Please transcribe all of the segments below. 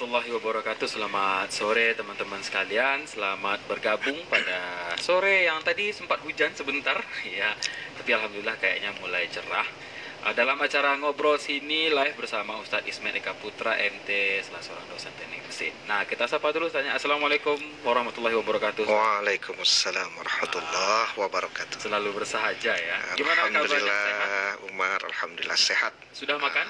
warahmatullahi wabarakatuh. Selamat sore teman-teman sekalian. Selamat bergabung pada sore yang tadi sempat hujan sebentar ya. Tapi alhamdulillah kayaknya mulai cerah. Dalam acara ngobrol sini live bersama Ustadz Ismet Eka Putra MT, salah seorang dosen teknik mesin. Nah, kita sapa dulu, tanya Assalamualaikum warahmatullahi wabarakatuh. Waalaikumsalam warahmatullahi wabarakatuh. Selalu bersahaja ya. Gimana kabarnya? Alhamdulillah, Umar, alhamdulillah sehat. Sudah makan?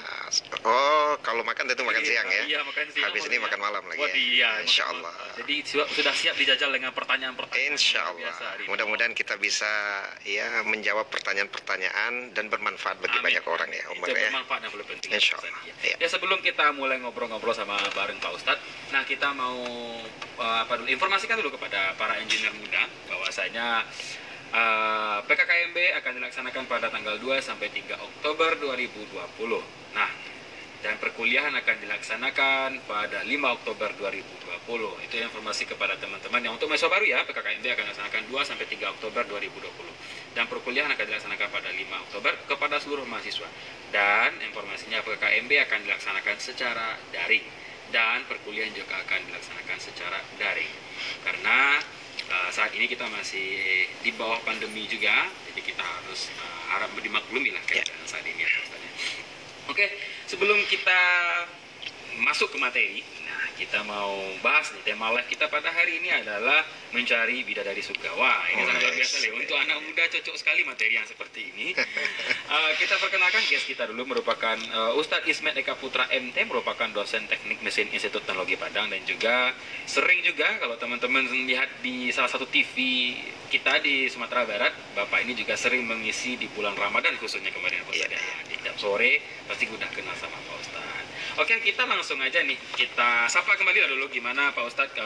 Oh, kalau makan tentu makan siang ya. Iya, makan siang. Habis ini makan malam lagi. Waduh, iya, Insya Allah. Jadi sudah siap dijajal dengan pertanyaan-pertanyaan. Insya Allah. Mudah-mudahan kita bisa ya menjawab pertanyaan-pertanyaan dan bermanfaat bagi banyak orang ya, Umar ya. Bermanfaat yang paling penting. Insya Allah. Ya, sebelum kita mulai ngobrol-ngobrol sama bareng Pak Ustadz, nah kita mau informasikan dulu kepada para engineer muda bahwasanya PKKMB akan dilaksanakan pada tanggal 2 sampai 3 Oktober 2020. Nah, dan perkuliahan akan dilaksanakan pada 5 Oktober 2020. Itu informasi kepada teman-teman yang untuk mahasiswa baru ya, PKKMB akan dilaksanakan 2 sampai 3 Oktober 2020. Dan perkuliahan akan dilaksanakan pada 5 Oktober kepada seluruh mahasiswa. Dan informasinya PKKMB akan dilaksanakan secara daring dan perkuliahan juga akan dilaksanakan secara daring. Karena saat ini kita masih di bawah pandemi juga, jadi kita harus harap dimaklumi lah keadaan saat ini. Oke, sebelum kita masuk ke materi, nah kita mau bahas nih, tema live kita pada hari ini adalah mencari bidadari surga. Wah, ini sangat luar biasa nih. Untuk anak muda cocok sekali materi yang seperti ini. Kita perkenalkan guest kita dulu, merupakan Ustadz Ismet Eka Putra MT, merupakan dosen teknik mesin Institut Teknologi Padang, dan juga sering juga kalau teman-teman lihat di salah satu TV kita di Sumatera Barat, Bapak ini juga sering mengisi di bulan Ramadan khususnya kemarin Pak Ustadz. Di tiap sore pasti udah kenal sama Pak Ustadz. Oke, kita langsung aja nih, kita sapa kembali dulu. Gimana Pak Ustadz,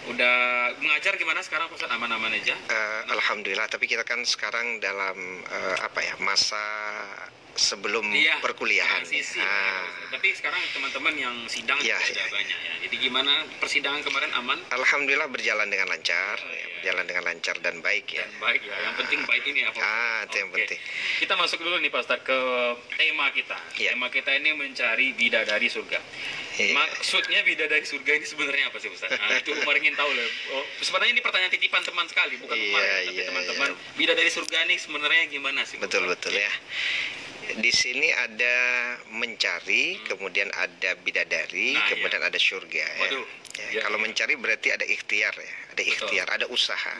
udah mengajar gimana sekarang Pak Ustadz, aman-aman aja? Alhamdulillah, tapi kita kan sekarang dalam masa sebelum perkuliahan. Tapi sekarang teman-teman yang sidang sudah banyak ya. Jadi gimana persidangan kemarin, aman? Alhamdulillah berjalan dengan lancar, berjalan dengan lancar dan baik ya. Dan baik ya. Yang penting baik ini ya Pak Ustadz. Itu yang penting. Kita masuk dulu nih Pak Ustadz ke tema kita. Tema kita ini mencari bidadari surga. Maksudnya bidadari surga ini sebenarnya apa sih Ustadz? Nah, itu Umar ingin tahu loh. Sebenarnya ini pertanyaan titipan teman sekali, bukan Umar tapi teman-teman. Bidadari surga ini sebenarnya gimana sih? Betul ya. Di sini ada mencari, kemudian ada bidadari, kemudian ada surga ya. Kalau mencari berarti ada ikhtiar ya, ada ikhtiar, ada usaha.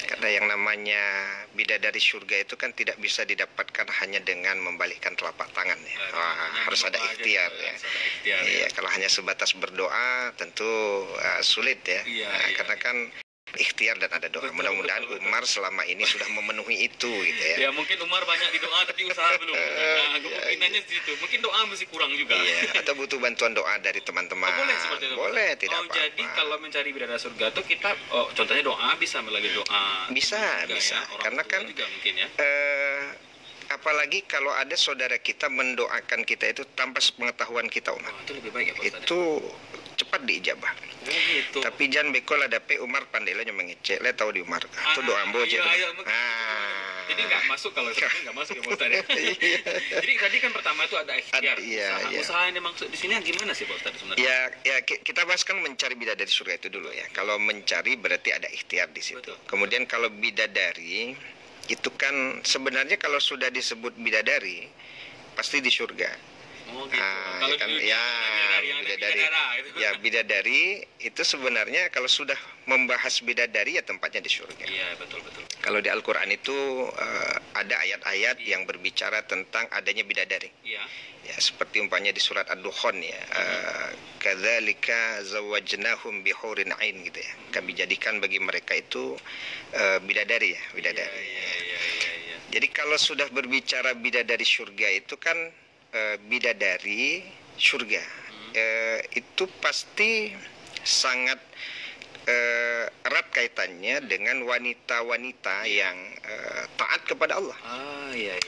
Karena yang namanya bidadari surga itu kan tidak bisa didapatkan hanya dengan membalikkan telapak tangan ya. Harus ada ikhtiar ya. Kalau hanya sebatas berdoa tentu sulit ya. Karena kan ikhtiar dan ada doa. Mudah-mudahan Umar selama ini sudah memenuhi itu gitu ya. Ya mungkin Umar banyak di doa tapi usaha belum. Nah, kemungkinannya di situ. Mungkin doa masih kurang juga. Atau butuh bantuan doa dari teman-teman. Boleh seperti itu. Boleh, tidak apa-apa. Jadi kalau mencari bidadari surga itu kita contohnya doa, bisa melalui doa. Bisa. Karena kan juga mungkin ya. Apalagi kalau ada saudara kita mendoakan kita itu tanpa sepengetahuan kita, Umar. Itu lebih baik ya Pak Ustadz. Itu cepat diijabah. Gitu. Tapi jangan bekol ada Umar pandainya mengecek, le tahu di Umar. Itu doa ambo aja. Jadi nggak masuk kalau sekarang nggak masuk ya Pak Ustadz. Jadi tadi kan pertama itu ada ikhtiar. Usaha yang dimaksud di sini gimana sih Pak Ustadz sebenarnya? Ya kita bahas kan mencari bidadari surga itu dulu ya. Kalau mencari berarti ada ikhtiar di situ. Betul. Kemudian kalau bidadari itu kan sebenarnya kalau sudah disebut bidadari pasti di surga. Oh gitu. Kalau kan bidadari itu sebenarnya kalau sudah membahas bidadari ya tempatnya di surga. Iya, betul. Kalau di Al-Qur'an itu ada ayat-ayat yang berbicara tentang adanya bidadari. Iya. Ya, seperti umpamanya di surat Ad-Dukhan ya. Kadzalika zawwajnahum bihurin ain gitu ya. Kami jadikan bagi mereka itu bidadari ya, bidadari. Iya. Jadi kalau sudah berbicara bidadari surga itu kan bidadari surga itu pasti sangat erat kaitannya dengan wanita-wanita yang taat kepada Allah.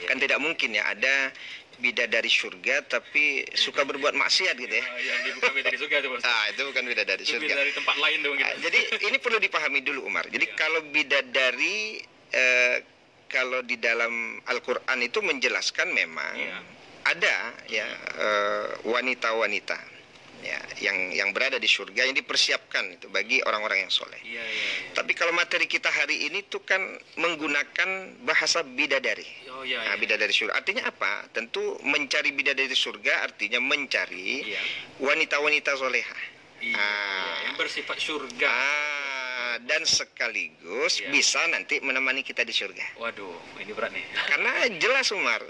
Kan tidak mungkin ya ada bidadari surga tapi suka berbuat maksiat gitu ya. Yang bukan bidadari surga itu Bos. Itu bukan bidadari surga. Bidadari tempat lain dong gitu. Jadi ini perlu dipahami dulu Umar. Jadi kalau bidadari kalau di dalam Al-Qur'an itu menjelaskan memang ada ya wanita-wanita ya, yang berada di surga, yang dipersiapkan itu bagi orang-orang yang soleh. Tapi kalau materi kita hari ini tuh kan menggunakan bahasa bidadari. Nah, bidadari surga artinya apa? Tentu mencari bidadari surga artinya mencari wanita-wanita soleha. Yang bersifat surga. Dan sekaligus bisa nanti menemani kita di surga. Waduh, ini berat nih. Karena jelas Umar,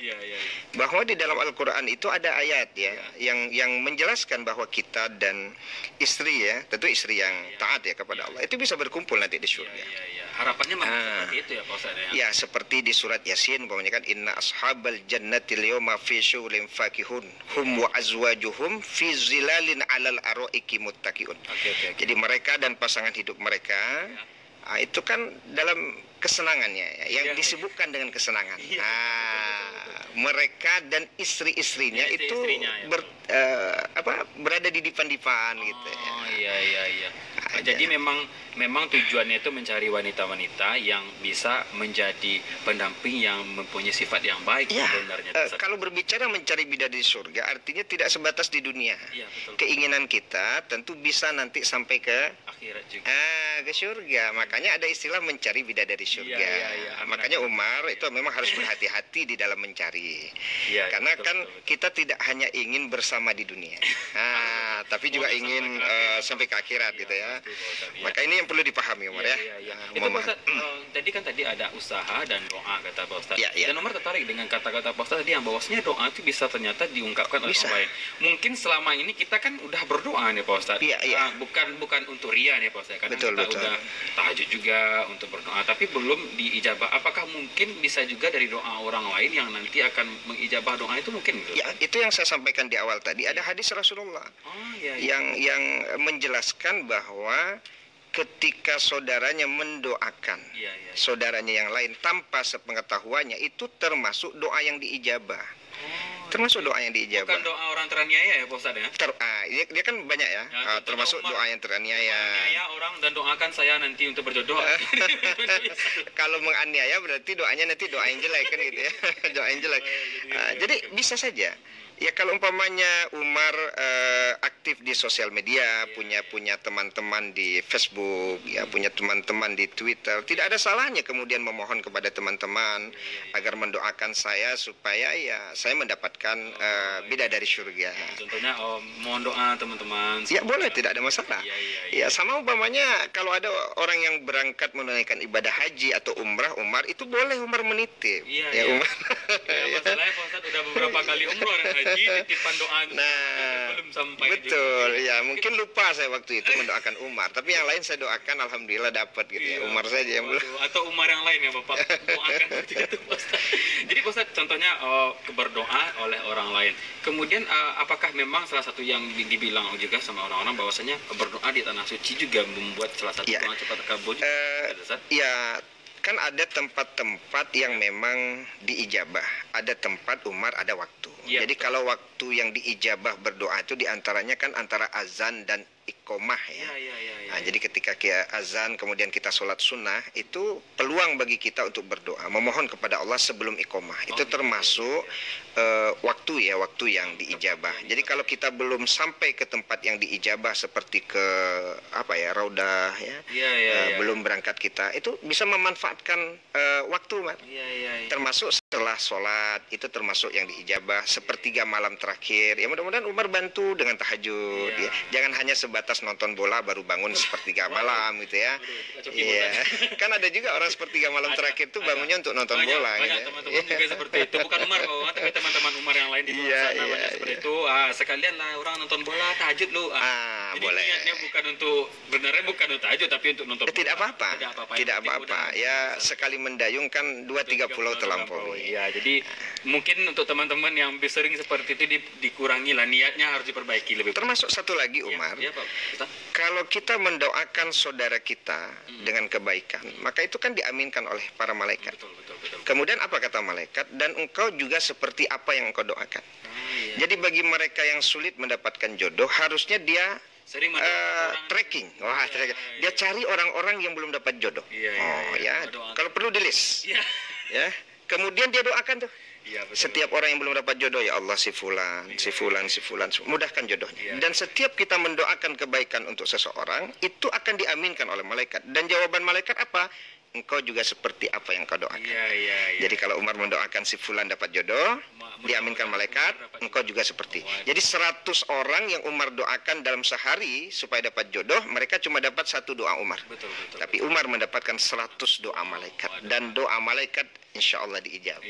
bahwa di dalam Al-Quran itu ada ayat yang menjelaskan bahwa kita dan istri tentu istri yang taat kepada Allah itu bisa berkumpul nanti di surga. Harapannya seperti itu ya Pak Ustaz ya. Ya, seperti di surat Yasin umpamanya kan inna ashabal jannati al-yawma fi syughlin fakihun hum wa azwajuhum fi zilalin 'alal araiki muttaqiun. Jadi mereka dan pasangan hidup mereka itu kan dalam kesenangannya yang disebutkan dengan kesenangan. Mereka dan istri-istrinya itu berada di dipan-dipan gitu ya. Jadi memang tujuannya itu mencari wanita-wanita yang bisa menjadi pendamping yang mempunyai sifat yang baik sebenarnya. Kalau berbicara mencari bidadari surga artinya tidak sebatas di dunia. Keinginan kita tentu bisa nanti sampai ke akhirat juga. Ke surga. Makanya ada istilah mencari bidadari surga. Makanya Umar itu memang harus berhati-hati di dalam mencari. Karena kan kita tidak hanya ingin bersama di dunia. Tapi juga ingin sampai ke akhirat gitu ya. Maka ini yang perlu dipahami Umar ya. Itu Pak Ustaz, tadi ada usaha dan doa kata Pak Ustaz. Dan Umar tertarik dengan kata-kata Pak Ustaz tadi yang bahwasanya doa itu bisa ternyata diungkapkan oleh orang lain. Mungkin selama ini kita kan udah berdoa nih Pak Ustaz. Bukan untuk ria nih Pak Ustaz. Karena kita udah tahajud juga untuk berdoa, tapi belum diijabah. Apakah mungkin bisa juga dari doa orang lain yang nanti akan mengijabah doa itu mungkin gitu? Ya, itu yang saya sampaikan di awal tadi. Ada hadis Rasulullah yang menjelaskan bahwa ketika saudaranya mendoakan saudaranya yang lain tanpa sepengetahuannya itu termasuk doa yang diijabah. Termasuk doa yang diijabah. Bukan doa orang teraniaya ya Pak Ustaz ya? Dia kan banyak ya, termasuk doa yang teraniaya. Menganiaya orang dan doakan saya nanti untuk berjodoh. Kalau menganiaya berarti doanya nanti doa yang jelek kan gitu ya. Doa yang jelek. Jadi bisa saja. Ya kalau umpamanya Umar aktif di sosial media, punya teman-teman di Facebook, punya teman-teman di Twitter, tidak ada salahnya kemudian memohon kepada teman-teman agar mendoakan saya supaya saya mendapatkan bidadari surga. Contohnya mohon doa teman-teman. Ya boleh, tidak ada masalah. Ya sama umpamanya kalau ada orang yang berangkat menunaikan ibadah haji atau umrah, itu boleh Umar menitip. Umar. Masalahnya Pak Ustaz udah beberapa kali umroh dan haji titipan doa belum sampai. Betul ya, mungkin lupa saya waktu itu mendoakan Umar, tapi yang lain saya doakan alhamdulillah dapat gitu ya. Umar saja yang belum. Atau Umar yang lain ya Bapak doakan gitu Pak Ustaz. Jadi Pak Ustaz contohnya berdoa oleh orang lain. Kemudian apakah memang salah satu yang dibilang juga sama orang-orang bahwasanya berdoa di tanah suci juga membuat salah satu doa cepat terkabul? Ya, kan ada tempat-tempat yang memang diijabah. Ada tempat Umar, ada waktu. Jadi kalau waktu yang diijabah berdoa itu diantaranya kan antara azan dan iqomah ya. Jadi ketika kita azan kemudian kita sholat sunnah itu peluang bagi kita untuk berdoa, memohon kepada Allah sebelum iqomah. Itu termasuk waktu yang diijabah. Jadi kalau kita belum sampai ke tempat yang diijabah seperti ke Raudah belum berangkat kita, itu bisa memanfaatkan waktu termasuk setelah sholat itu termasuk yang diijabah, sepertiga malam terakhir ya, mudah-mudahan Umar bantu dengan tahajud jangan hanya sebatas nonton bola baru bangun sepertiga malam gitu ya. Kan ada juga orang sepertiga malam terakhir tuh bangunnya untuk nonton bola banyak gitu. Teman-teman juga seperti itu, bukan Umar tapi teman-teman Umar yang lain di luar sana banyak seperti itu. Sekalian lah orang nonton bola tahajud lu. Jadi boleh. niatnya bukan untuk bukan untuk tahajud tapi untuk nonton bola. Tidak apa-apa ya, sekali mendayung kan 2-3 pulau terlampaui. Ya, jadi mungkin untuk teman-teman yang sering seperti itu dikurangi lah, niatnya harus diperbaiki lebih. Termasuk satu lagi Umar, kalau kita mendoakan saudara kita dengan kebaikan, maka itu kan diaminkan oleh para malaikat. Betul. Kemudian apa kata malaikat? Dan engkau juga seperti apa yang engkau doakan. Jadi bagi mereka yang sulit mendapatkan jodoh, harusnya dia sering tracking. Dia cari orang-orang yang belum dapat jodoh. Kalau perlu di list. Ya. Kemudian dia doakan tuh. Iya, betul. Setiap orang yang belum dapat jodoh, ya Allah si fulan, si fulan, si fulan, mudahkan jodohnya. Dan setiap kita mendoakan kebaikan untuk seseorang, itu akan diaminkan oleh malaikat. Dan jawaban malaikat apa? Engkau juga seperti apa yang kau doakan. Jadi kalau Umar mendoakan si fulan dapat jodoh, diaminkan malaikat, engkau juga seperti. Jadi 100 orang yang Umar doakan dalam sehari supaya dapat jodoh, mereka cuma dapat 1 doa Umar. Tapi Umar mendapatkan 100 doa malaikat. Dan doa malaikat insya Allah diijabah.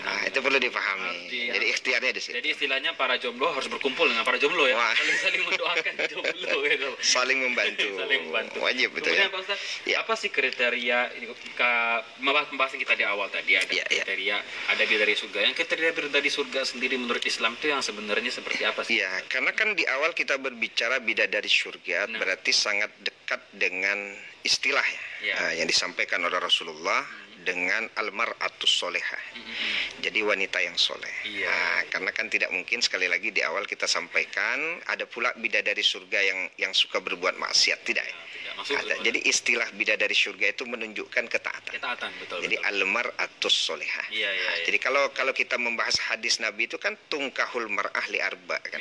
Nah, itu perlu dipahami. Jadi ikhtiarnya di situ. Jadi istilahnya para jomblo harus berkumpul dengan para jomblo ya. Saling mendoakan jomblo gitu. Saling membantu. Wajib betul. Kemudian Pak Ustaz, apa sih kriteria pembahasan kita di awal tadi ada kriteria ada bidadari surga. Yang kriteria bidadari surga sendiri menurut Islam itu yang sebenarnya seperti apa sih? Iya, karena kan di awal kita berbicara bidadari surga, berarti sangat dekat dengan istilah yang disampaikan oleh Rasulullah dengan almar'atus solehah. Jadi wanita yang soleh. Nah, karena kan tidak mungkin, sekali lagi di awal kita sampaikan ada pula bidadari surga yang suka berbuat maksiat, tidak ya? Jadi istilah bidadari surga itu menunjukkan ketaatan. Betul. Jadi almar'atus solehah. Jadi kalau kita membahas hadis Nabi itu kan tungkahul mar'ah li arba kan.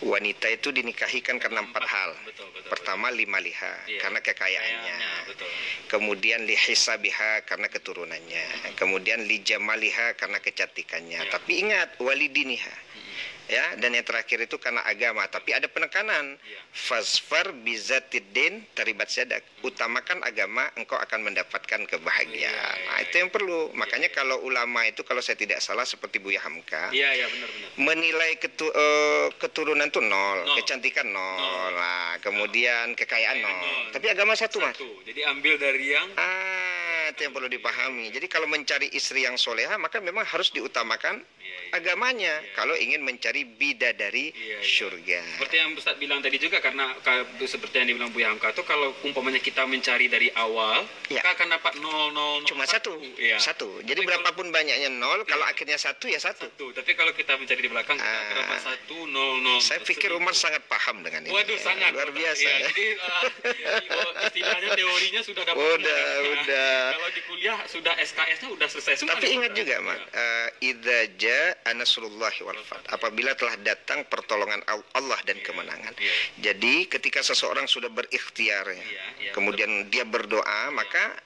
Wanita itu dinikahikan karena 4 hal. Pertama limaliha, karena kekayaannya. Kemudian lihisabiha, karena keturunannya. Kemudian lijamaliha, karena kecantikannya. Tapi ingat walidiniha. Ya, dan yang terakhir itu karena agama, tapi ada penekanan. Fasfar bizatiddin taribat syadak. Utamakan agama, engkau akan mendapatkan kebahagiaan. Nah, itu yang perlu. Makanya kalau ulama itu, kalau saya tidak salah seperti Buya Hamka, benar. menilai keturunan itu 0, kecantikan 0, nah, kemudian kekayaan 0. Tapi agama 1, Mas. Jadi ambil dari yang itu yang perlu dipahami. Jadi kalau mencari istri yang soleha, maka memang harus diutamakan agamanya. Kalau ingin mencari bidadari surga. Seperti yang Ustaz bilang tadi juga, karena seperti yang dibilang Buya Hamka itu, kalau umpamanya kita mencari dari awal, maka akan dapat 0. Cuma 1. Jadi berapapun banyaknya 0, kalau akhirnya 1 ya 1. Tapi kalau kita mencari di belakang, kita akan dapat 1, 0. Saya pikir Umar sangat paham dengan ini. Waduh, sangat luar biasa. Jadi istilahnya teorinya sudah dapat. Udah. Kalau di kuliah sudah SKS-nya sudah selesai semua. Tapi ingat juga, Mak, idza jaa nasrullahi wal fath. Apabila telah datang pertolongan Allah dan kemenangan. Jadi ketika seseorang sudah berikhtiar, kemudian dia berdoa, maka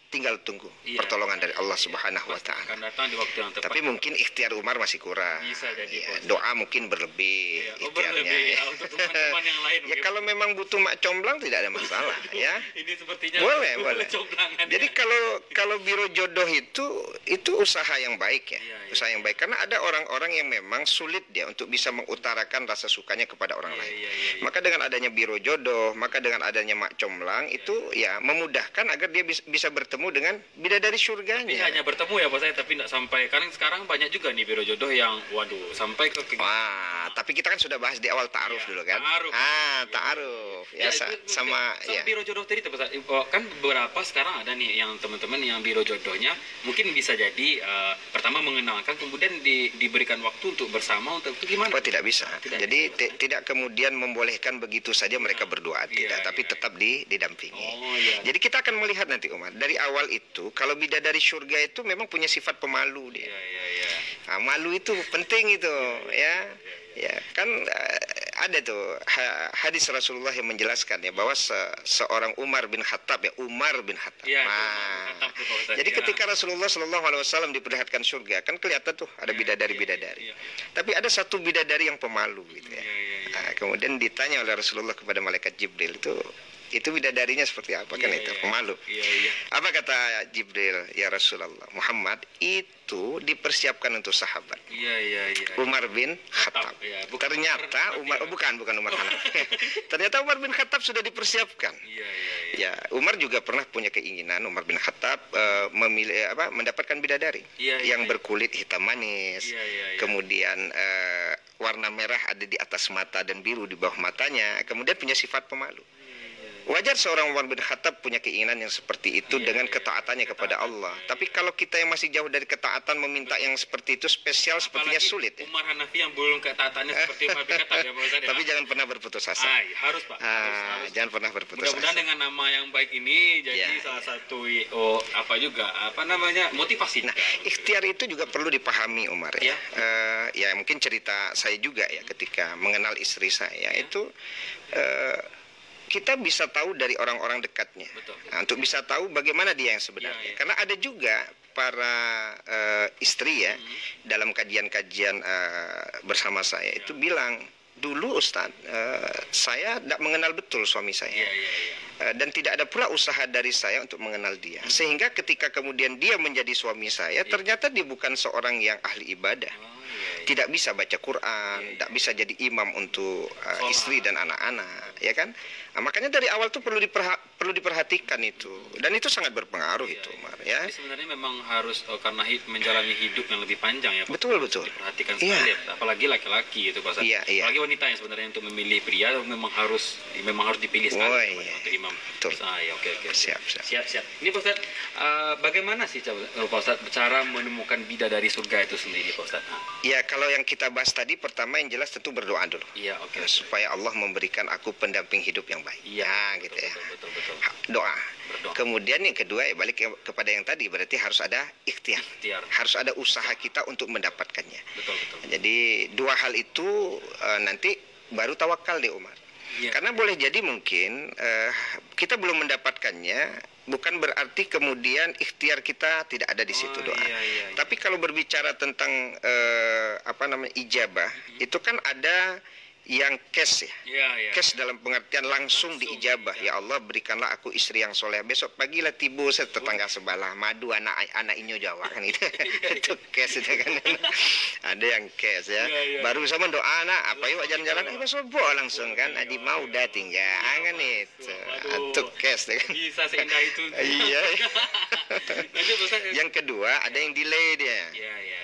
tinggal tunggu pertolongan dari Allah Subhanahu wa taala. Akan datang di waktu yang tepat. Tapi mungkin ikhtiar Umar masih kurang. Bisa jadi. Doa mungkin berlebih ikhtiarnya. Untuk teman-teman yang lain. Ya kalau memang butuh mak comblang tidak ada masalah ya. Ini sepertinya boleh. Jadi kalau biro jodoh itu usaha yang baik ya. Usaha yang baik, karena ada orang-orang yang memang sulit dia untuk bisa mengutarakan rasa sukanya kepada orang lain. Maka dengan adanya biro jodoh, maka dengan adanya mak comblang itu ya memudahkan agar dia bisa bertemu dengan bidadari surganya. Ini hanya bertemu ya Pak saya, tapi tidak sampai. Karena sekarang banyak juga nih biro jodoh yang sampai ke. Wah, tapi kita kan sudah bahas di awal ta'aruf dulu kan. Ta'aruf. Sama biro jodoh tadi kan beberapa sekarang ada nih yang teman-teman yang biro jodohnya mungkin bisa jadi pertama mengenalkan, kemudian diberikan waktu untuk bersama, untuk itu gimana? Tidak bisa. Jadi tidak kemudian membolehkan begitu saja mereka berdoa, tidak, tapi tetap didampingi. Jadi kita akan melihat nanti Umar dari awal itu, kalau bidadari surga itu memang punya sifat pemalu dia. Nah, malu itu penting itu, ya kan ada tuh hadis Rasulullah yang menjelaskan ya bahwa seorang Umar bin Khattab jadi ketika Rasulullah SAW diperlihatkan surga, kan kelihatan tuh ada bidadari-bidadari. Tapi ada satu bidadari yang pemalu gitu ya. Nah, kemudian ditanya oleh Rasulullah kepada malaikat Jibril, itu bidadarinya seperti apa kan itu pemalu. Apa kata Jibril? Ya Rasulullah, Muhammad itu dipersiapkan untuk sahabat. Umar bin Khattab. Ternyata Umar bukan Umar Khattab. Ternyata Umar bin Khattab sudah dipersiapkan. Ya, Umar juga pernah punya keinginan, Umar bin Khattab mendapatkan bidadari yang berkulit hitam manis. Kemudian warna merah ada di atas mata dan biru di bawah matanya. Kemudian punya sifat pemalu. Wajar seorang Umar bin Khattab punya keinginan yang seperti itu dengan ketaatannya kepada Allah. Tapi kalau kita yang masih jauh dari ketaatan meminta yang seperti itu spesial, sepertinya sulit. Ya? Umar Hanafi yang belum ketaatannya seperti Umar bin Khattab ya Pak Ustaz. Tapi jangan pernah berputus asa. Harus Pak. Harus. Jangan pernah berputus asa. Mudah-mudahan dengan nama yang baik ini jadi salah satu motivasi. Nah, ikhtiar itu juga perlu dipahami Umar ya. Ya mungkin cerita saya juga ya ketika mengenal istri saya itu kita bisa tahu dari orang-orang dekatnya. Betul. Nah, untuk bisa tahu bagaimana dia yang sebenarnya. Karena ada juga para istri ya dalam kajian-kajian bersama saya itu bilang, dulu Ustadz, saya tidak mengenal betul suami saya. Dan tidak ada pula usaha dari saya untuk mengenal dia. Sehingga ketika kemudian dia menjadi suami saya, ternyata dia bukan seorang yang ahli ibadah. Tidak bisa baca Quran, tidak bisa jadi imam untuk istri dan anak-anak, ya kan? Nah, makanya dari awal tuh perlu diperhatikan itu, dan itu sangat berpengaruh itu, Umar. Ya. Jadi sebenarnya memang harus karena menjalani hidup yang lebih panjang ya, Pak. Betul. Diperhatikan sekali, apalagi laki-laki itu, Pak. Apalagi wanita yang sebenarnya untuk memilih pria memang harus dipilih sekali untuk imam. Betul. Oke. Siap. Ini Pak Ustadz, bagaimana sih Pak Ustadz cara menemukan bidadari surga itu sendiri, Pak Ustadz? Ya, kalau yang kita bahas tadi, pertama yang jelas tentu berdoa dulu. Supaya Allah memberikan aku pendamping hidup yang baik. Gitu ya. Betul. Doa. Kemudian yang kedua ya balik kepada yang tadi, berarti harus ada ikhtiar. Harus ada usaha kita untuk mendapatkannya. Betul. Jadi dua hal itu nanti baru tawakal deh Umar. Karena boleh jadi mungkin kita belum mendapatkannya, bukan berarti kemudian ikhtiar kita tidak ada di situ doa. Tapi kalau berbicara tentang ijabah, itu kan ada yang cash ya. Cash dalam pengertian langsung diijabah. Ya Allah, berikanlah aku istri yang soleh. Besok pagilah tiba tetangga sebelah madu anak inyo Jawa kan itu. Itu cash itu kan. Ada yang cash ya. Baru bisa mendoa anak apa yuk jalan-jalan sobo langsung kan. Adi mau udah tinggal kan itu. Itu cash kan. Bisa seindah itu. Iya. Yang kedua ada yang delay dia.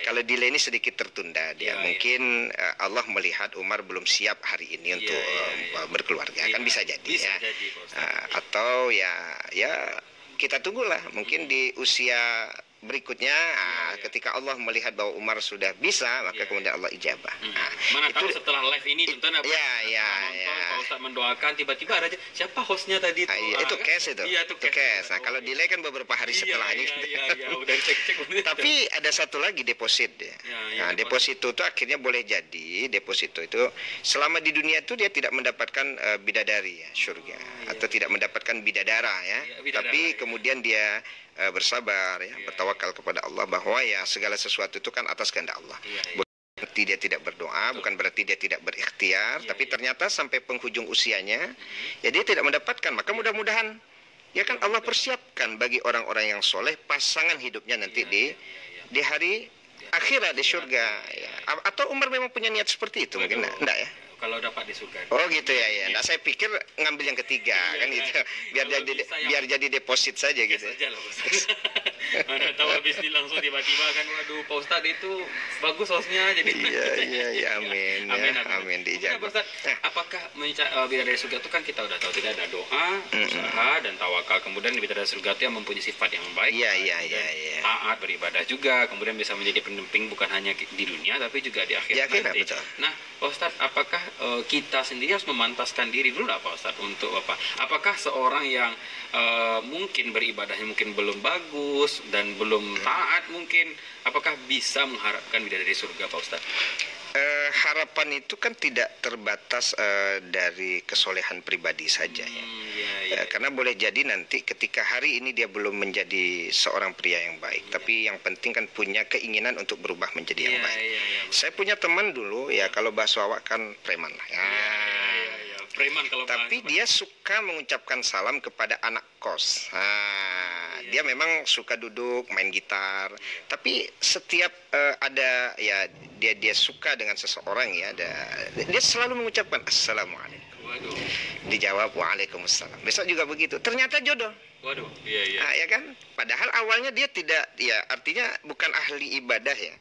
Kalau delay ini sedikit tertunda dia. Mungkin Allah melihat Umar belum siap hari ini untuk berkeluarga, kan bisa jadi ya. Atau ya kita tunggulah mungkin di usia berikutnya ketika Allah melihat bahwa Umar sudah bisa, maka kemudian Allah ijabah. Mana tahu setelah live ini tentunya Pak Ustadz mendoakan tiba-tiba ada siapa hostnya tadi itu case itu. Itu case. Nah, kalau delay kan beberapa hari setelahnya. Udah cek. Tapi ada satu lagi deposito ya. Nah, deposito itu akhirnya boleh jadi deposito itu selama di dunia itu dia tidak mendapatkan bidadari ya, surga, atau tidak mendapatkan bidadara ya. Tapi kemudian dia bersabar ya, bertawakal kepada Allah bahwa ya segala sesuatu itu kan atas kehendak Allah. Berarti dia tidak berdoa, bukan berarti dia tidak berikhtiar, tapi ternyata sampai penghujung usianya ya dia tidak mendapatkan. Maka mudah-mudahan ya kan Allah persiapkan bagi orang-orang yang soleh pasangan hidupnya nanti di hari akhirat di surga ya. Atau Umar memang punya niat seperti itu mungkin enggak ya? Kalau dapat di surga. Oh gitu ya. Nah, saya pikir ngambil yang ketiga kan gitu. Biar jadi deposit saja gitu. Mana tahu habis ini langsung tiba-tiba kan waduh Pak Ustadz itu bagus hostnya jadi. Iya amin diijabah. Apakah bidadari surga itu kan kita udah tahu tidak ada doa, usaha dan tawakal. Kemudian bidadari surga itu yang mempunyai sifat yang baik. Taat beribadah juga, kemudian bisa menjadi pendamping bukan hanya di dunia tapi juga di akhirat. Betul. Nah, Pak Ustadz, apakah kita sendiri harus memantaskan diri dulu Pak Ustadz untuk apa? Apakah seorang yang mungkin beribadahnya mungkin belum bagus dan belum taat mungkin, apakah bisa mengharapkan bidadari surga Pak Ustadz? Harapan itu kan tidak terbatas dari kesolehan pribadi saja ya. Karena boleh jadi nanti ketika hari ini dia belum menjadi seorang pria yang baik, tapi yang penting kan punya keinginan untuk berubah menjadi yang baik. Saya punya teman dulu ya, kalau bahasa awak kan preman lah ya. Preman kalau tapi dia suka mengucapkan salam kepada anak kos. Dia memang suka duduk main gitar, tapi setiap ada ya dia suka dengan seseorang ya, dia selalu mengucapkan assalamualaikum. Dijawab waalaikumsalam. Besok juga begitu. Ternyata jodoh. Waduh, iya. Ya kan? Padahal awalnya dia tidak, ya artinya bukan ahli ibadah ya,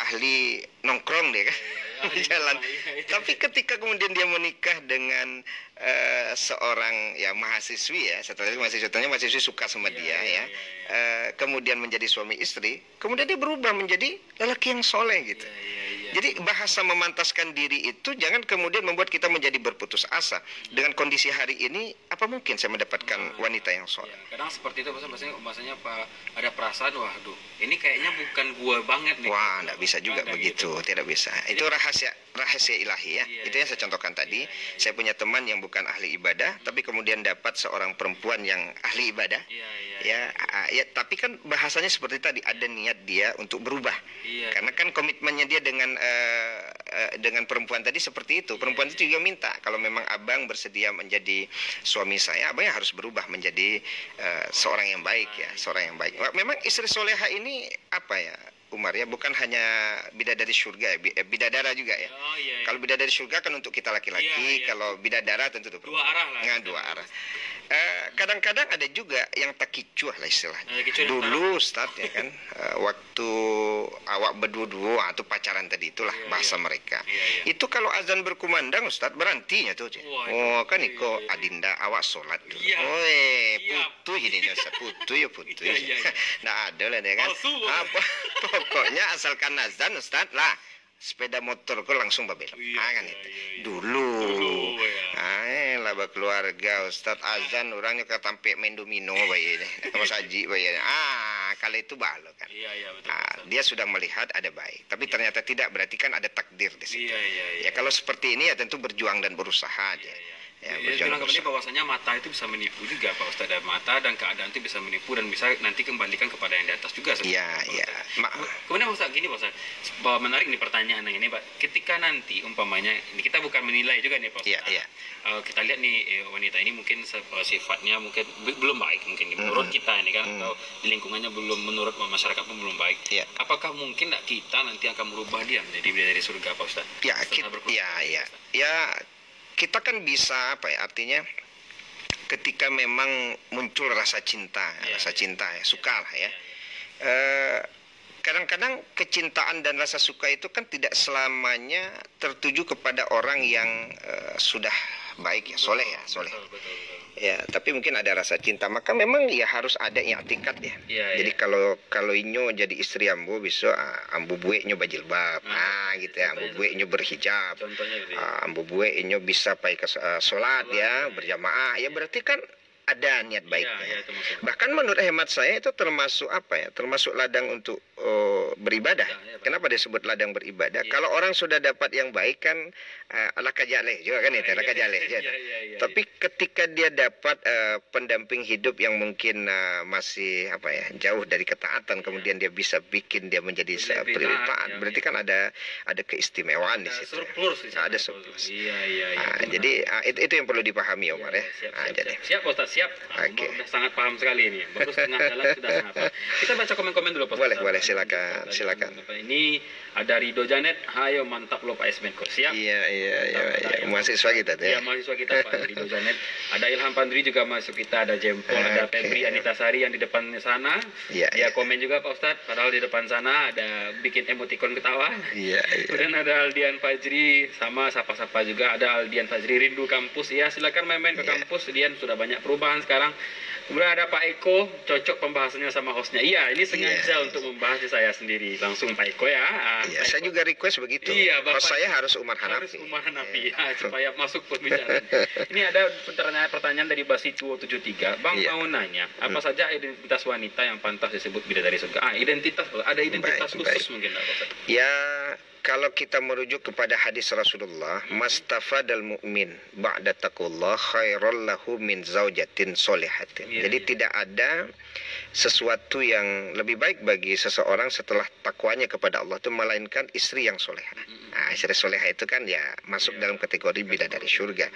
ahli nongkrong dia kan, jalan. Tapi ketika kemudian dia menikah dengan seorang ya mahasiswi ya, setelah itu mahasiswi suka sama dia ya, kemudian menjadi suami istri, kemudian dia berubah menjadi lelaki yang soleh gitu. Jadi bahasa memantaskan diri itu jangan kemudian membuat kita menjadi berputus asa. Dengan kondisi hari ini, apa mungkin saya mendapatkan wanita yang soleh? Kadang seperti itu, maksudnya ada perasaan, waduh, ini kayaknya bukan gua banget nih. Wah, enggak bisa juga begitu, gitu. Tidak bisa. Itu rahasia ilahi ya. Itu yang saya contohkan tadi. Saya punya teman yang bukan ahli ibadah, tapi kemudian dapat seorang perempuan yang ahli ibadah. Ya, tapi kan bahasanya seperti tadi, ada niat dia untuk berubah. Karena kan komitmennya dia dengan perempuan tadi seperti itu. Perempuan itu juga minta, kalau memang abang bersedia menjadi suami saya, abangnya harus berubah menjadi seorang yang baik ya, seorang yang baik. Memang istri soleha ini apa ya, Umar ya, bukan hanya bidadari surga ya, bidadara juga ya. Kalau bidadari surga kan untuk kita laki-laki, kalau bidadara tentu itu dua arah lah. Dua arah. Kadang-kadang ada juga yang takicuh lah istilahnya. Dulu Ustaz ya kan, waktu awak berdua atau pacaran tadi itulah bahasa mereka. Itu kalau azan berkumandang Ustaz berhentinya tuh. Kan iko adinda awak sholat dulu. Putu jadinya Ustaz, putu. Nah ada lah ya kan. Apa pokoknya asalkan azan Ustaz lah, sepeda motorku langsung babel. Kan itu. Dulu. Lah keluarga Ustaz azan orangnya ketampe main domino bayi ini. Sama saji bayi. Kalau itu balo kan. Betul. Dia sudah melihat ada baik, tapi ternyata tidak, berarti kan ada takdir di situ. Ya kalau seperti ini ya tentu berjuang dan berusaha aja. Bilang kembali bahwasanya mata itu bisa menipu juga Pak Ustadz, dan mata dan keadaan itu bisa menipu dan bisa nanti kembalikan kepada yang di atas juga. Kemudian Pak Ustadz gini Pak Ustadz, menarik nih pertanyaan yang ini Pak, ketika nanti umpamanya ini kita bukan menilai juga nih Pak Ustadz, kita lihat nih wanita ini mungkin sifatnya mungkin belum baik mungkin menurut kita ini kan, atau di lingkungannya belum, menurut masyarakat pun belum baik. Apakah mungkin kita nanti akan merubah dia menjadi dari surga Pak Ustadz? Kita kan bisa apa ya, artinya ketika memang muncul rasa cinta suka lah ya. Kadang-kadang kecintaan dan rasa suka itu kan tidak selamanya tertuju kepada orang yang sudah baik ya, soleh. Betul. Ya, tapi mungkin ada rasa cinta, maka memang ya harus ada i'tikad ya. Jadi kalau inyo jadi istri ambo bisa ambo buek nyo bajilbab, gitu ya, ambo buek nyo berhijab. Contohnya gitu. Ambo buek nyo bisa pai ke salat ya, berjamaah. Ya berarti kan ada niat baiknya. Bahkan menurut hemat saya itu termasuk apa ya? Termasuk ladang untuk beribadah. Kenapa disebut ladang beribadah? Kalau orang sudah dapat yang baik kan alakajaleh juga kan itu, alakajaleh. Tapi ketika dia dapat pendamping hidup yang mungkin masih apa ya, jauh dari ketaatan, kemudian dia bisa bikin dia menjadi taat, berarti kan ada keistimewaan di situ. Ada surplus. Jadi itu yang perlu dipahami Omar ya. Siap Ustaz. Siap. Sudah sangat paham sekali ini. Baru setengah jalan sudah sangat paham. Kita baca komen-komen dulu Pak. Boleh silakan. Ini ada Rido Janet, hayo mantap lo Pak Esmenko. Siap. Iya. Mahasiswa kita tuh ya. Iya, mahasiswa kita Pak Rido Janet. Ada Ilham Pandri juga masuk kita, ada Jempol, ada Febri Anita Sari yang di depan sana. Dia komen juga Pak Ustadz, padahal di depan sana ada bikin emoticon ketawa. Kemudian ada Aldian Fajri, sama sapa-sapa juga ada Aldian Fajri, rindu kampus. Ya, silakan main-main ke kampus. Dian sudah banyak perubahan sekarang. Kemudian ada Pak Eko, cocok pembahasannya sama hostnya. Iya, ini sengaja untuk membahas di saya sendiri. Langsung Pak Eko ya. Saya juga request begitu. Host saya harus Umar Hanafi. Supaya masuk pembicaraan. Ini ada pertanyaan dari Basi273. Bang mau nanya, apa saja identitas wanita yang pantas disebut bidadari surga? Identitas, ada identitas khusus mungkin Pak? Ya, kalau kita merujuk kepada hadis Rasulullah, mastafadal mu'min ba'da taqullah khairul lahu min zaujatin solihatin. Jadi tidak ada sesuatu yang lebih baik bagi seseorang setelah takwanya kepada Allah itu melainkan istri yang soleha. Istri soleha itu kan ya masuk dalam kategori bidadari surga.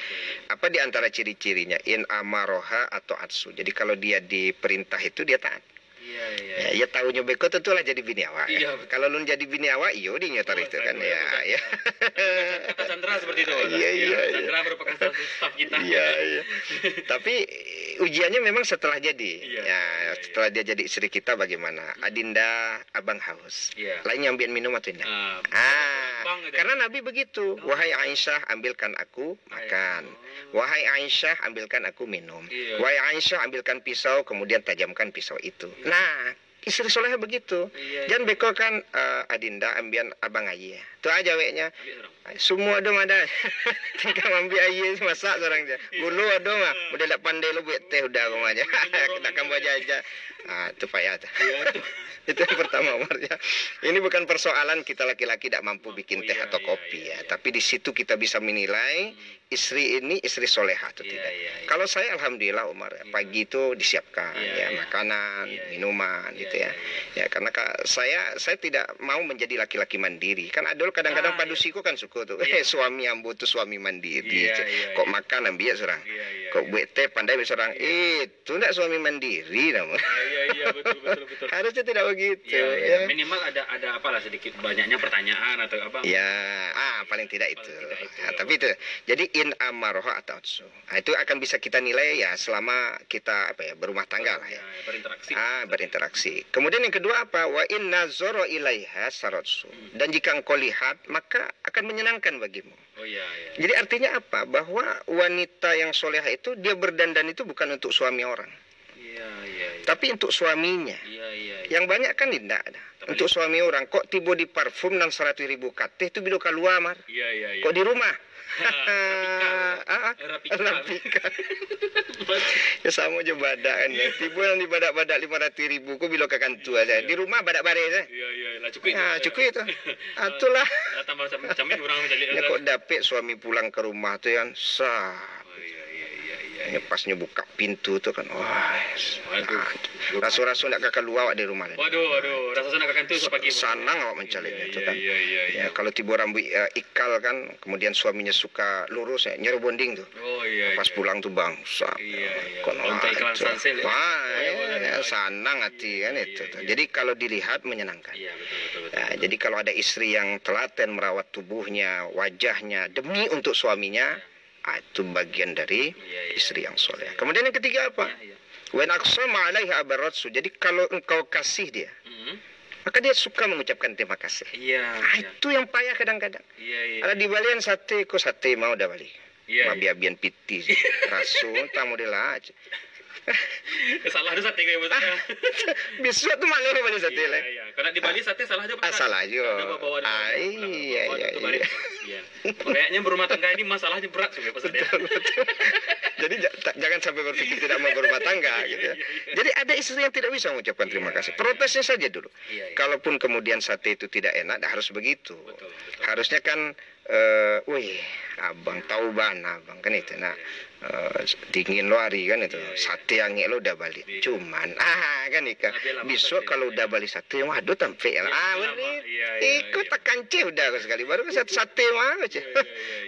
Apa di antara ciri-cirinya? In amaroha atau atsu. Jadi kalau dia diperintah itu dia taat. Ya tahunya beko tentulah jadi bini awak. Kalau lu jadi bini awak, iyo di nyotor itu kan ya. Kata Chandra seperti itu. Iya. Chandra merupakan salah satu staf kita. Iya. Tapi ujiannya memang setelah jadi. Ya, setelah dia jadi istri kita bagaimana? Adinda, abang haus. Lain ambil minum atau tidak? Karena Nabi begitu. Wahai Aisyah, ambilkan aku makan. Wahai Aisyah, ambilkan aku minum. Wahai Aisyah, ambilkan pisau, kemudian tajamkan pisau itu. Nah, istri soleh begitu. Jangan beko kan Adinda ambian abang aye. Tu aja weknya. Semua dong ada. Tinggal ambil aye masak seorang dia. Gulu ada mah. Udah tak pandai lu buat teh udah kau aja. Kita kan buat aja. Itu payah tu. Itu yang pertama Umar ya. Ini bukan persoalan kita laki-laki tidak mampu bikin teh atau kopi ya. Tapi di situ kita bisa menilai istri ini istri soleha atau tidak. Kalau saya alhamdulillah Umar pagi itu disiapkan ya makanan, minuman gitu ya. Ya karena saya tidak mau menjadi laki-laki mandiri. Kan adol kadang-kadang padusiku kan suka tuh. Suami ambu tuh suami mandiri. Kok makan ambil seorang. Kok buat teh pandai seorang. Itu enggak suami mandiri namun. Iya betul. Harusnya tidak begitu. Minimal ada apalah sedikit banyaknya pertanyaan atau apa. Paling tidak itu. Tapi itu. Jadi in amaroha atau atsu. Itu akan bisa kita nilai ya selama kita berumah tangga lah ya. Berinteraksi. Berinteraksi. Kemudian yang kedua apa? Wa in nazara ilaiha saratsu. Dan jika engkau lihat maka akan menyenangkan bagimu. Jadi artinya apa? Bahwa wanita yang soleha itu dia berdandan itu bukan untuk suami orang. Tapi untuk suaminya. Yang banyak kan tidak ada. Untuk suami orang kok tiba di parfum dan 100.000 kate itu bido keluar Mar. Kok di rumah? Rapika. Ya sama aja badak kan. Tiba nanti badak-badak 500.000 ku bila ke kantu aja. Di rumah badak baris. Lah cukup. Cukup itu. Itulah. Tambah macam-macam orang mencari. Ya kok dapet suami pulang ke rumah tuh kan sah. Pasnya buka pintu tuh kan, rasu-rasu nak keluar di rumah. Waduh, rasu nak kantu pagi. Sanang awak mencarinya tuh kan. Ya kalau tiba rambut ikal kan, kemudian suaminya suka lurus ya, nyeru bonding tuh. Pas pulang tuh bangsa. Untuk iklan sansel. Sanang hati kan itu. Jadi kalau dilihat menyenangkan. Jadi kalau ada istri yang telaten merawat tubuhnya, wajahnya demi untuk suaminya. Itu bagian dari istri yang soleh. Kemudian yang ketiga apa? Wa aqsama 'alaiha abaratsu. Jadi kalau engkau kasih dia, maka dia suka mengucapkan terima kasih. Itu yang payah kadang-kadang. Ada di balian sate, kok sate mau dah balik. Mabiabian piti, rasu, tamu dia lah. Salah ada sate kayak maksudnya. Besok tuh malah balik sate lah. Karena di Bali sate salah aja. Salah juga. Kayaknya berumah tangga ini masalahnya berat sebenarnya. Jadi jangan sampai berpikir tidak mau berumah tangga gitu. Jadi ada istri yang tidak bisa mengucapkan terima kasih. Protesnya saja dulu. Kalaupun kemudian sate itu tidak enak, harus begitu. Harusnya kan abang tahu abang kan itu. Nah, dingin lo hari kan itu. Sate yang lo udah balik. Cuman kan ikan. Besok kalau udah balik sate, waduh tampe lah. Ikut tekan udah sekali baru ke sate mah aja.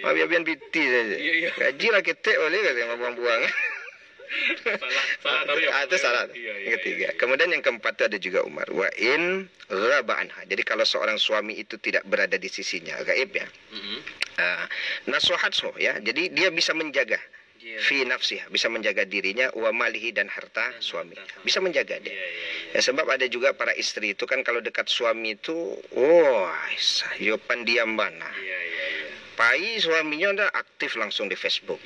Mabiabian piti saja. Gaji lah kita oleh katanya buang-buang. Salah itu salah. Yang ketiga. Kemudian yang keempat itu ada juga Umar. Wa in ghaba anha. Jadi kalau seorang suami itu tidak berada di sisinya, gaib ya. Nasuhatsu ya. Jadi dia bisa menjaga fi nafsiha, bisa menjaga dirinya, wa malihi dan harta suami. Bisa menjaga dia. Ya, sebab ada juga para istri itu kan kalau dekat suami itu, yopan diam bana. Pai suaminya udah aktif langsung di Facebook.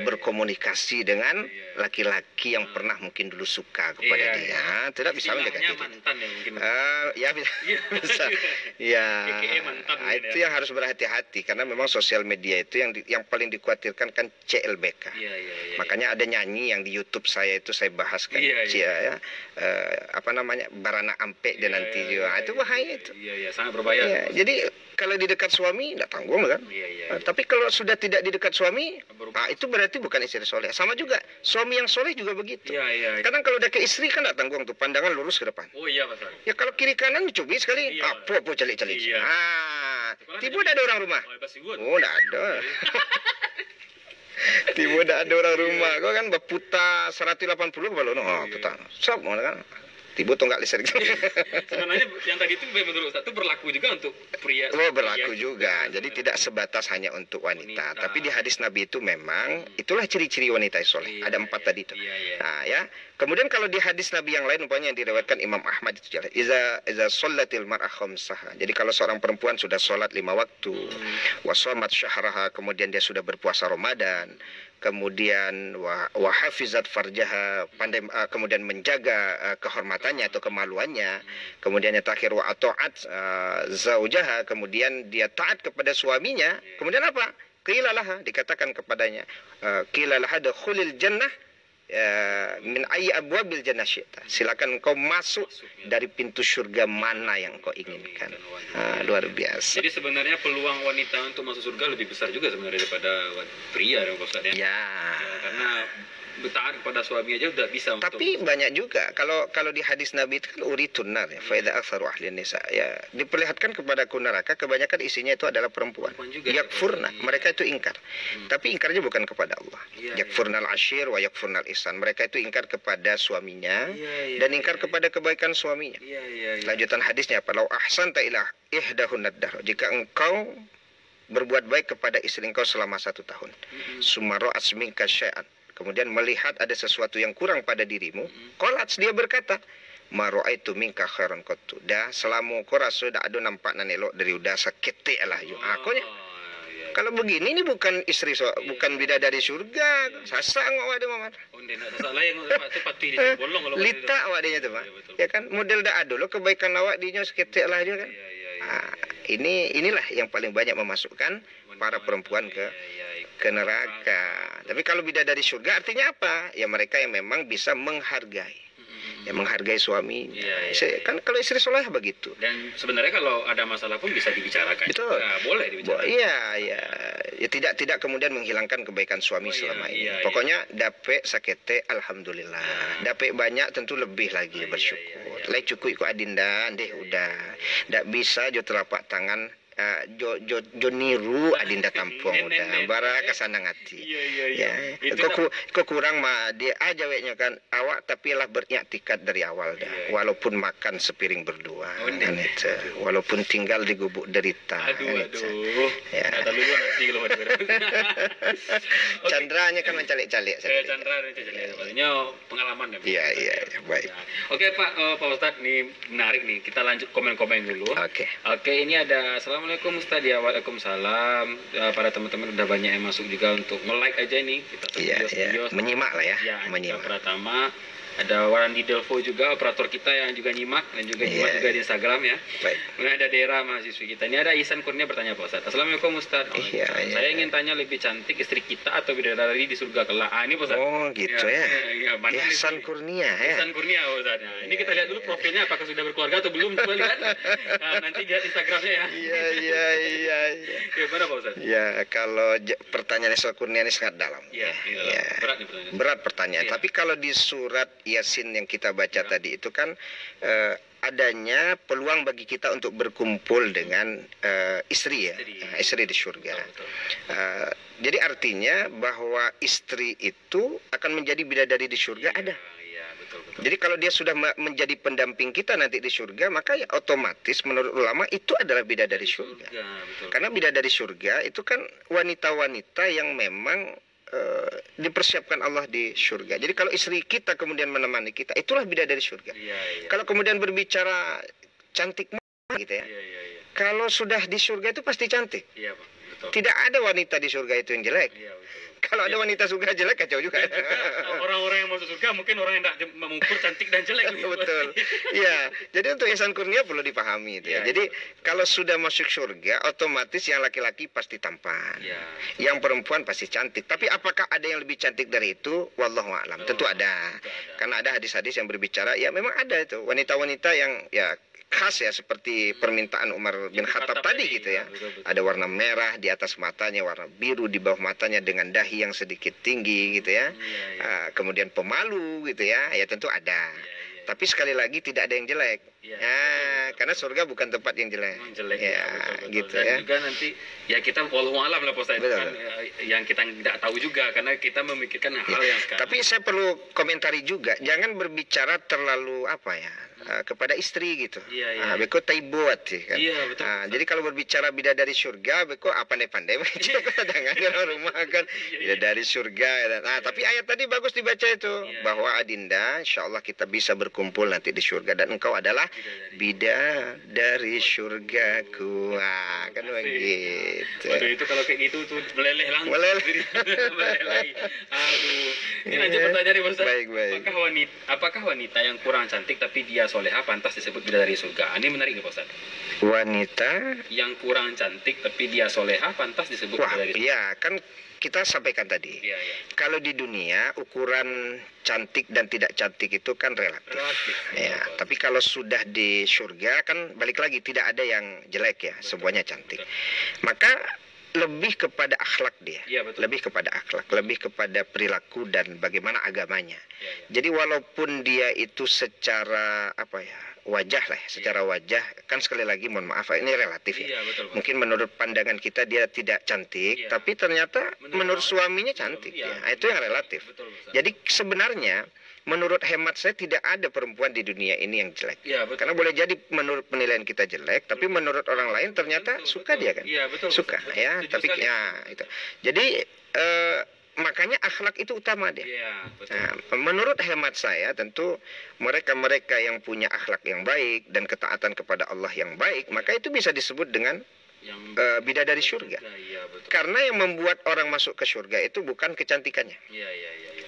Berkomunikasi dengan laki-laki yang pernah mungkin dulu suka kepada dia. Tidak bisa menjaga diri. Mantan ya mungkin. Bisa. Itu yang harus berhati-hati karena memang sosial media itu yang paling dikhawatirkan kan CLBK. Makanya ada nyanyi yang di YouTube saya itu saya bahas kan. Apa namanya? Barana Ampe dan nanti juga. Itu bahaya itu. Sangat berbahaya. Jadi kalau di dekat suami tidak tanggung kan. Tapi kalau sudah tidak di dekat suami, itu berarti bukan istri soleh. Sama juga suami yang soleh juga begitu. Kadang kalau udah ke istri kan tidak tanggung tuh, pandangan lurus ke depan. Ya kalau kiri kanan cubit sekali, apa calik-calik. Tiba ada orang rumah. Tidak ada. Tiba ada orang rumah. Kau kan berputar 180 kalau putar. Sop kan. Tibu tonggak listrik. Sebenarnya yang tadi itu menurut Ustaz itu berlaku juga untuk pria. Oh, berlaku juga. Jadi tidak sebatas hanya untuk wanita. Tapi di hadis Nabi itu memang itulah ciri-ciri wanita soleh. Ada 4 tadi itu. Nah, ya. Kemudian kalau di hadis Nabi yang lain umpamanya yang diriwayatkan Imam Ahmad itu jelas. Iza shallatil mar'ah khamsaha. Jadi kalau seorang perempuan sudah sholat 5 waktu, wa shamat syahraha, kemudian dia sudah berpuasa Ramadan, kemudian wa hafizat farjaha, pandai kemudian menjaga kehormatannya atau kemaluannya, kemudian yang terakhir wa ata'at zaujaha, kemudian dia taat kepada suaminya, kemudian apa? Qila laha, dikatakan kepadanya, qila laha dukhulil jannah min ayyi abwabil jannah syi'ta. Silakan engkau masuk dari pintu surga mana yang kau inginkan. Luar biasa. Jadi sebenarnya peluang wanita untuk masuk surga lebih besar juga sebenarnya daripada pria ya Ustaz ya. Ya, karena taat kepada suami aja udah bisa. Tapi banyak juga kalau di hadis Nabi itu kan uritun nar ya, fa idza aktsaru ahli nisa, ya diperlihatkan kepada neraka kebanyakan isinya itu adalah perempuan. Yakfurna, mereka itu ingkar. Tapi ingkarnya bukan kepada Allah. Yakfurnal ashir wa yakfurnal ihsan. Mereka itu ingkar kepada suaminya dan ingkar kepada kebaikan suaminya. Lanjutan hadisnya apa? Lau ahsanta ila ihdahunad dahr. Jika engkau berbuat baik kepada istri engkau selama 1 tahun. Sumaro asminka syai'an. Kemudian melihat ada sesuatu yang kurang pada dirimu, qalat, dia berkata, ma ra'aitu minka khairan qattu. Dah selama kau rasa dak ada nampak nan elok dari udah sakete lah you. Akunya. Kalau begini ini bukan istri bukan bidadari surga. Sasak ngok ada mama. Lita awak dia tu, Pak. Ya kan model dak ada lo kebaikan awak dinya sakete lah dia kan. Inilah yang paling banyak memasukkan para perempuan ke neraka. Tapi kalau bidadari surga artinya apa? Ya mereka yang memang bisa menghargai. Ya menghargai suami. Kan kalau istri soleh begitu. Dan sebenarnya kalau ada masalah pun bisa dibicarakan. Betul. Nah, boleh dibicarakan. Iya. Ya tidak kemudian menghilangkan kebaikan suami selama ini. Pokoknya dape sakete alhamdulillah. Dape banyak tentu lebih lagi bersyukur. Lai cukup ikut adinda deh udah. Dak bisa jo telapak tangan jo niru adinda tampung udah bara kesana ngati. Ya. Kok kurang mah dia aja weknya kan awak tapi lah beriktikad dari awal dah. Walaupun makan sepiring berdua. Kan itu. Walaupun tinggal di gubuk derita. Aduh. Ya. Candranya kan mencalik-calik. Chandra mencalik. Maksudnya pengalaman ya. Iya, baik. Oke, Pak Ustadz, ini menarik nih. Kita lanjut komen-komen dulu. Oke, ini ada Assalamualaikum Ustaz, ya waalaikumsalam. Para teman-teman udah banyak yang masuk juga untuk nge-like aja nih. Kita video. Menyimak lah ya. Menyimak. Pertama ada Warandi Delvo juga, operator kita yang juga nyimak dan juga nyimak juga di Instagram ya. Baik. Kemudian ada Dera mahasiswi kita. Ini ada Ihsan Kurnia bertanya Pak Ustaz. Assalamualaikum Ustaz. Saya ingin tanya lebih cantik istri kita atau bidadari di surga kelak. Ini Pak Ustaz. Oh gitu ya. Ihsan Kurnia ya. Ihsan Kurnia Pak Ustaz. Ini kita lihat dulu profilnya apakah sudah berkeluarga atau belum, coba lihat. Nanti lihat Instagramnya ya. Iya. Gimana Pak Ustaz? Ya kalau pertanyaan Ihsan Kurnia ini sangat dalam. Berat nih pertanyaan. Berat pertanyaan. Tapi kalau di surat Yasin yang kita baca tadi itu kan adanya peluang bagi kita untuk berkumpul dengan istri ya, istri di surga. Jadi artinya bahwa istri itu akan menjadi bidadari di surga ada. Betul. Jadi kalau dia sudah menjadi pendamping kita nanti di surga, maka ya otomatis menurut ulama itu adalah bidadari surga. Karena bidadari surga itu kan wanita-wanita yang memang dipersiapkan Allah di surga. Jadi kalau istri kita kemudian menemani kita, itulah bidadari surga. Kalau kemudian berbicara cantik gitu ya. Kalau sudah di surga itu pasti cantik. Tidak ada wanita di surga itu yang jelek. Kalau ada wanita surga jelek kacau juga. Orang-orang yang masuk surga mungkin orang yang tidak mengukur cantik dan jelek. Betul. Iya. Jadi untuk Ihsan Kurnia perlu dipahami itu ya. Jadi kalau sudah masuk surga, otomatis yang laki-laki pasti tampan. Yang perempuan pasti cantik. Tapi apakah ada yang lebih cantik dari itu? Wallahu a'lam. Tentu ada. Karena ada hadis-hadis yang berbicara, ya memang ada itu wanita-wanita yang ya khas ya seperti permintaan Umar bin Khattab tadi gitu ya. Ada warna merah di atas matanya, warna biru di bawah matanya dengan dahi yang sedikit tinggi gitu ya. Kemudian pemalu gitu ya. Ya tentu ada. Tapi sekali lagi tidak ada yang jelek. karena surga bukan tempat yang jelek. Jelek ya, betul. gitu Dan ya. juga nanti ya kita wallahu alam lah Pak Ustaz, Betul. kan yang kita tidak tahu juga karena kita memikirkan hal yang sekarang. Tapi saya perlu komentari juga, jangan berbicara terlalu apa ya kepada istri gitu. Beko taibuat sih kan. Betul. Jadi kalau berbicara bidadari surga, beko pandai-pandai jangan orang rumah kan bidadari surga. Nah, tapi ayat tadi bagus dibaca itu bahwa Adinda, insya Allah kita bisa berkumpul nanti di surga dan engkau adalah bidadari surgaku. Kan begitu. Waduh, itu kalau kayak gitu tuh meleleh langsung. Meleleh. Aduh. Ini lanjut pertanyaan nih Pak Ustaz. Baik. Apakah wanita yang kurang cantik tapi dia soleha pantas disebut bidadari surga? Ini menarik nih Pak Ustaz. Wanita yang kurang cantik tapi dia soleha pantas disebut bidadari surga. Ya kan kita sampaikan tadi. Kalau di dunia ukuran cantik dan tidak cantik itu kan relatif. Tapi kalau sudah di surga kan balik lagi tidak ada yang jelek ya, semuanya cantik. Maka lebih kepada akhlak dia, lebih kepada akhlak, lebih kepada perilaku dan bagaimana agamanya. Jadi walaupun dia itu secara wajah lah, secara wajah kan sekali lagi mohon maaf ini relatif ya. Mungkin menurut pandangan kita dia tidak cantik, tapi ternyata menurut suaminya cantik ya. Itu yang relatif. Jadi sebenarnya menurut hemat saya tidak ada perempuan di dunia ini yang jelek. Karena boleh jadi menurut penilaian kita jelek, tapi menurut orang lain ternyata suka dia kan. Suka ya, tapi ya itu. Jadi makanya akhlak itu utama dia. Menurut hemat saya tentu mereka-mereka yang punya akhlak yang baik dan ketaatan kepada Allah yang baik, maka itu bisa disebut dengan bidadari surga. Karena yang membuat orang masuk ke surga itu bukan kecantikannya.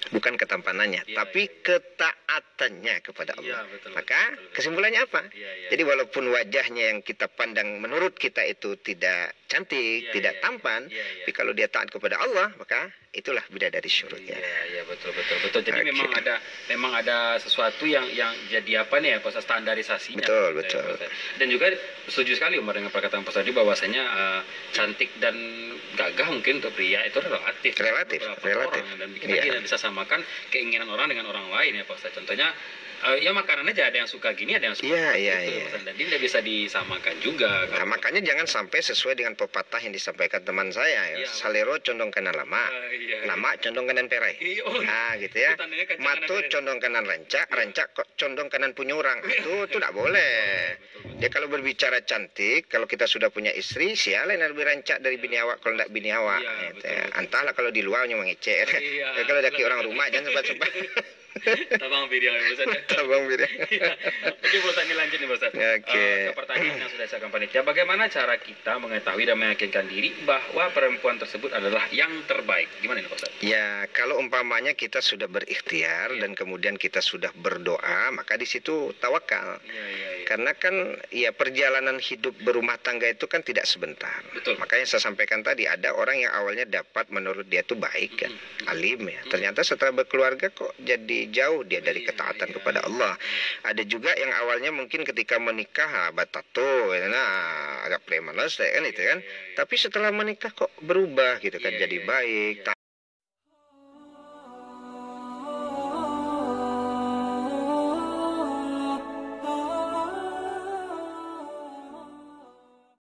Bukan ketampanannya, tapi ketaatannya kepada Allah. Maka kesimpulannya apa? Jadi walaupun wajahnya yang kita pandang menurut kita itu tidak cantik, tidak tampan, tapi kalau dia taat kepada Allah, maka itulah bidadari surga. Betul. Jadi memang ada sesuatu yang jadi standarisasi. Betul. Dan juga setuju sekali Umar dengan perkataan Pak tadi bahwasanya cantik dan gagah mungkin untuk pria itu relatif. Dan kita tidak bisa samakan keinginan orang dengan orang lain ya Pak Ustaz. Contohnya ya makanan aja ada yang suka gini, ada yang suka gitu. Dan tidak bisa disamakan juga. Makanya jangan sampai sesuai dengan pepatah yang disampaikan teman saya ya. Salero condong kanan lama, lama condong kanan perai. Gitu ya. Matu condong kanan rancak condong kanan punyurang. Itu tidak boleh. Dia kalau berbicara cantik, kalau kita sudah punya istri, sialan lebih rancak dari bini awak kalau tidak bini awak. Entahlah kalau di luar hanya mengecek. Kalau daki orang rumah jangan sempat-sempat. Tabang video ya Ustaz. Oke Ustaz, ini lanjut nih Ustaz. Ke pertanyaan yang sudah saya akan panitia. Bagaimana cara kita mengetahui dan meyakinkan diri bahwa perempuan tersebut adalah yang terbaik? Gimana nih Ustaz? Ya, kalau umpamanya kita sudah berikhtiar dan kemudian kita sudah berdoa, maka di situ tawakal. Karena kan ya perjalanan hidup berumah tangga itu kan tidak sebentar. Makanya saya sampaikan tadi ada orang yang awalnya dapat menurut dia itu baik kan, alim ya. Ternyata setelah berkeluarga kok jadi jauh dia dari ketaatan kepada Allah. Ada juga yang awalnya mungkin ketika menikah batato, agak premanas kan itu kan. Tapi setelah menikah kok berubah gitu kan, jadi baik.